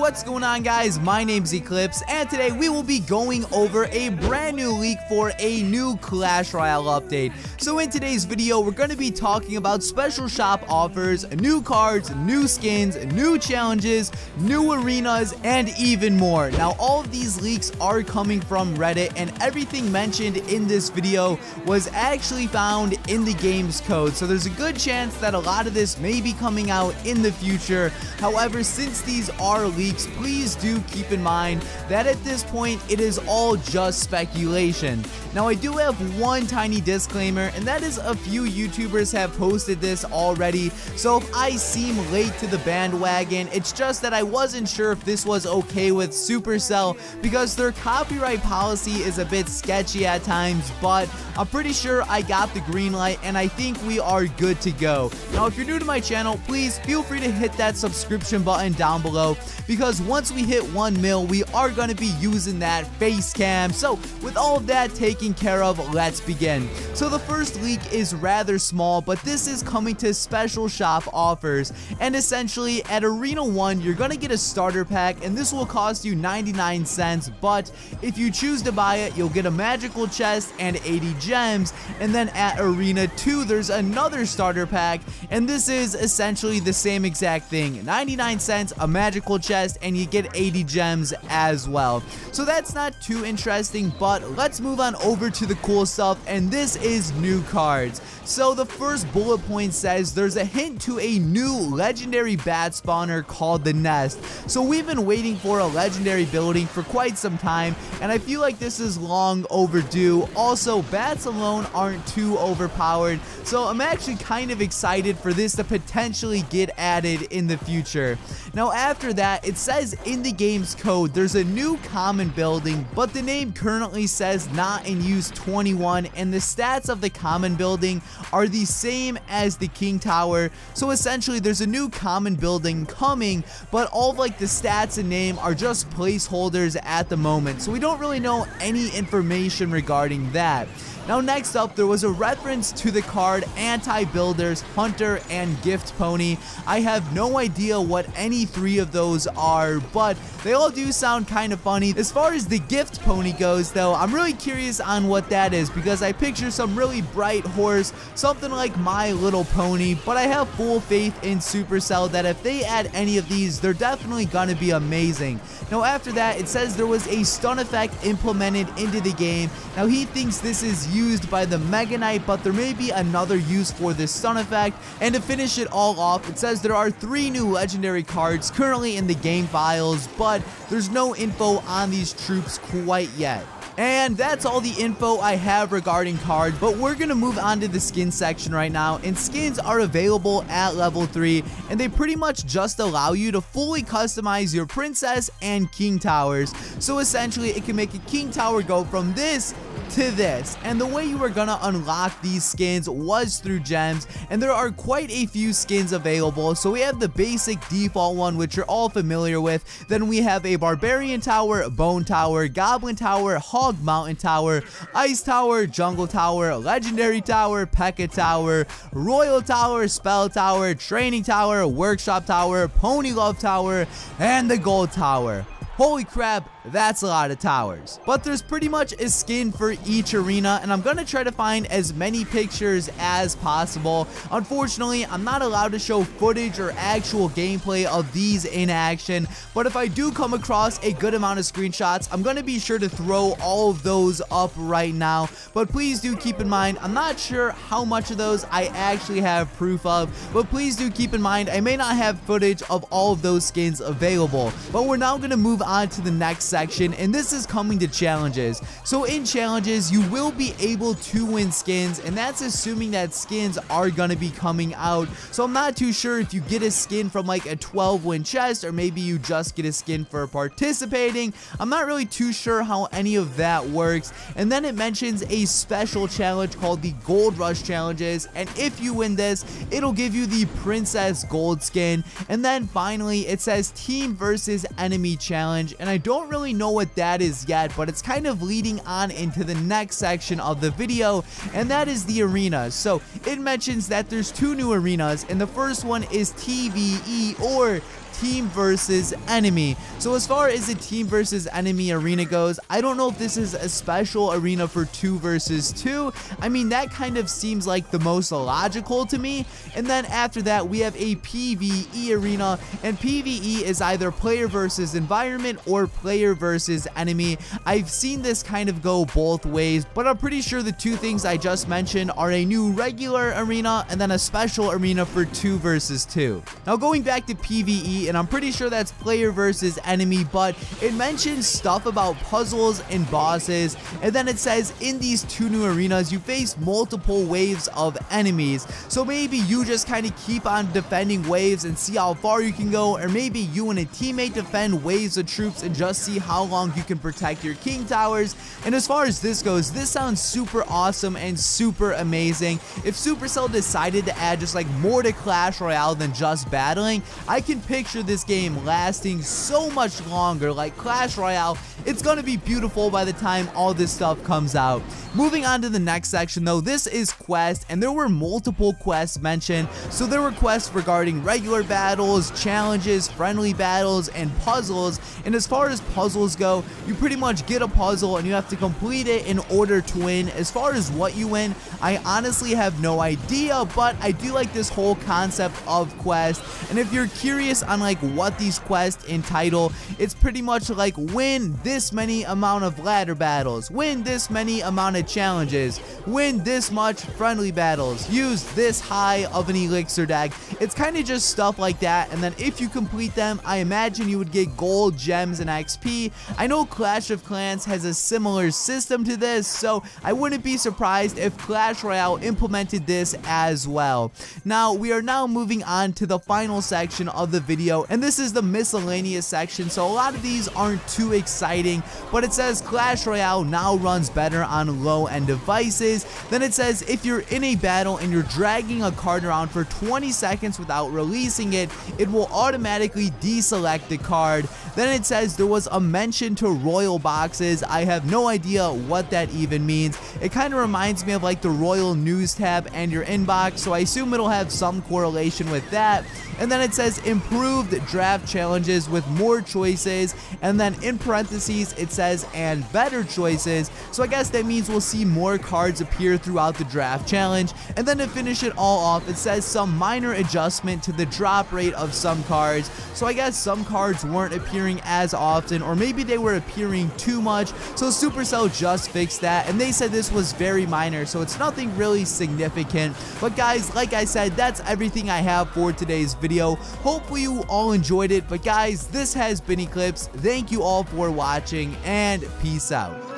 What's going on, guys? My name's Eclihpse, and today we will be going over a brand new leak for a new Clash Royale update. So in today's video, we're going to be talking about special shop offers, new cards, new skins, new challenges, new arenas, and even more. Now, all of these leaks are coming from Reddit, and everything mentioned in this video was actually found in the game's code. So there's a good chance that a lot of this may be coming out in the future. However, since these are leaks, please do keep in mind that at this point it is all just speculation. Now, I do have one tiny disclaimer, and that is a few YouTubers have posted this already, so if I seem late to the bandwagon, it's just that I wasn't sure if this was okay with Supercell because their copyright policy is a bit sketchy at times, but I'm pretty sure I got the green light and I think we are good to go. Now, if you're new to my channel, please feel free to hit that subscription button down below, because once we hit 1 mil, we are going to be using that face cam. So with all of that taken care of, let's begin. So the first leak is rather small, but this is coming to special shop offers, and essentially at Arena 1 you're going to get a starter pack, and this will cost you 99 cents, but if you choose to buy it, you'll get a magical chest and 80 gems. And then at Arena 2 there's another starter pack, and this is essentially the same exact thing, 99 cents, a magical chest, and you get 80 gems as well. So that's not too interesting, but let's move on over to the cool stuff, and this is new cards. So the first bullet point says there's a hint to a new legendary bat spawner called the Nest. So we've been waiting for a legendary building for quite some time, and I feel like this is long overdue. Also, bats alone aren't too overpowered, so I'm actually kind of excited for this to potentially get added in the future. Now, after that, it says in the game's code there's a new common building, but the name currently says not in use 21, and the stats of the common building are the same as the King Tower. So essentially there's a new common building coming, but all of like the stats and name are just placeholders at the moment, so we don't really know any information regarding that. Now, next up, there was a reference to the card Anti-Builders, Hunter, and Gift Pony. I have no idea what any three of those are, but they all do sound kind of funny. As far as the Gift Pony goes, though, I'm really curious on what that is, because I picture some really bright horse, something like My Little Pony, but I have full faith in Supercell that if they add any of these, they're definitely gonna be amazing. Now, after that, it says there was a stun effect implemented into the game. Now, he thinks this is used by the Mega Knight, but there may be another use for this stun effect. And to finish it all off, it says there are 3 new legendary cards currently in the game files, but there's no info on these troops quite yet. And that's all the info I have regarding cards, but we're going to move on to the skin section right now, and skins are available at level 3, and they pretty much just allow you to fully customize your princess and king towers. So essentially it can make a king tower go from this to this, and the way you are gonna unlock these skins was through gems, and there are quite a few skins available. So we have the basic default one, which you're all familiar with. Then we have a barbarian tower, bone tower, goblin tower, hog mountain tower, ice tower, jungle tower, legendary tower, P.E.K.K.A. tower, royal tower, spell tower, training tower, workshop tower, pony love tower, and the gold tower. Holy crap, that's a lot of towers. But there's pretty much a skin for each arena, and I'm gonna try to find as many pictures as possible. Unfortunately, I'm not allowed to show footage or actual gameplay of these in action, but if I do come across a good amount of screenshots, I'm gonna be sure to throw all of those up right now. But please do keep in mind, I'm not sure how much of those I actually have proof of, but please do keep in mind I may not have footage of all of those skins available. But we're now gonna move on to the next section, and this is coming to challenges. So in challenges, you will be able to win skins, and that's assuming that skins are gonna be coming out. So I'm not too sure if you get a skin from like a 12-win chest, or maybe you just get a skin for participating. I'm not really too sure how any of that works. And then it mentions a special challenge called the Gold Rush challenges, and if you win this, it'll give you the Princess Gold skin. And then finally, it says Team versus Enemy challenge, and I don't really know what that is yet, but it's kind of leading on into the next section of the video, and that is the arenas. So it mentions that there's 2 new arenas, and the first one is TVE, or team versus enemy. So as far as a team versus enemy arena goes, I don't know if this is a special arena for 2 versus 2. I mean, that kind of seems like the most logical to me. And then after that, we have a PvE arena, and PvE is either player versus environment or player versus enemy. I've seen this kind of go both ways, but I'm pretty sure the two things I just mentioned are a new regular arena and then a special arena for 2 versus 2. Now going back to PvE, and I'm pretty sure that's player versus enemy, but it mentions stuff about puzzles and bosses, and then it says in these 2 new arenas you face multiple waves of enemies. So maybe you just kind of keep on defending waves and see how far you can go, or maybe you and a teammate defend waves of troops and just see how long you can protect your king towers. And as far as this goes, this sounds super awesome and super amazing. If Supercell decided to add just like more to Clash Royale than just battling, I can picture this game lasting so much longer. Like Clash Royale, it's gonna be beautiful by the time all this stuff comes out. Moving on to the next section though, this is quest, and there were multiple quests mentioned. So there were quests regarding regular battles, challenges, friendly battles, and puzzles. And as far as puzzles go, you pretty much get a puzzle and you have to complete it in order to win. As far as what you win, I honestly have no idea, but I do like this whole concept of quest. And if you're curious on like what these quests entitle, it's pretty much like win this many amount of ladder battles, win this many amount of challenges, win this much friendly battles, use this high of an elixir deck. It's kind of just stuff like that, and then if you complete them, I imagine you would get gold, gems, and XP. I know Clash of Clans has a similar system to this, so I wouldn't be surprised if Clash Royale implemented this as well. Now, we are now moving on to the final section of the video, and this is the miscellaneous section. So a lot of these aren't too exciting, but it says Clash Royale now runs better on low-end devices. Then it says if you're in a battle and you're dragging a card around for 20 seconds without releasing it, it will automatically deselect the card. Then it says there was a mention to Royal boxes. I have no idea what that even means. It kind of reminds me of like the Royal News tab and your inbox, so I assume it'll have some correlation with that. And then it says improved draft challenges with more choices, and then in parentheses it says and better choices. So I guess that means we'll see more cards appear throughout the draft challenge. And then to finish it all off, it says some minor adjustment to the drop rate of some cards. So I guess some cards weren't appearing as often, or maybe they were appearing too much. So Supercell just fixed that, and they said this was very minor, so it's nothing really significant. But guys, like I said, that's everything I have for today's video. Hopefully you all enjoyed it. But guys, this has been Eclipse. Thank you all for watching, and peace out.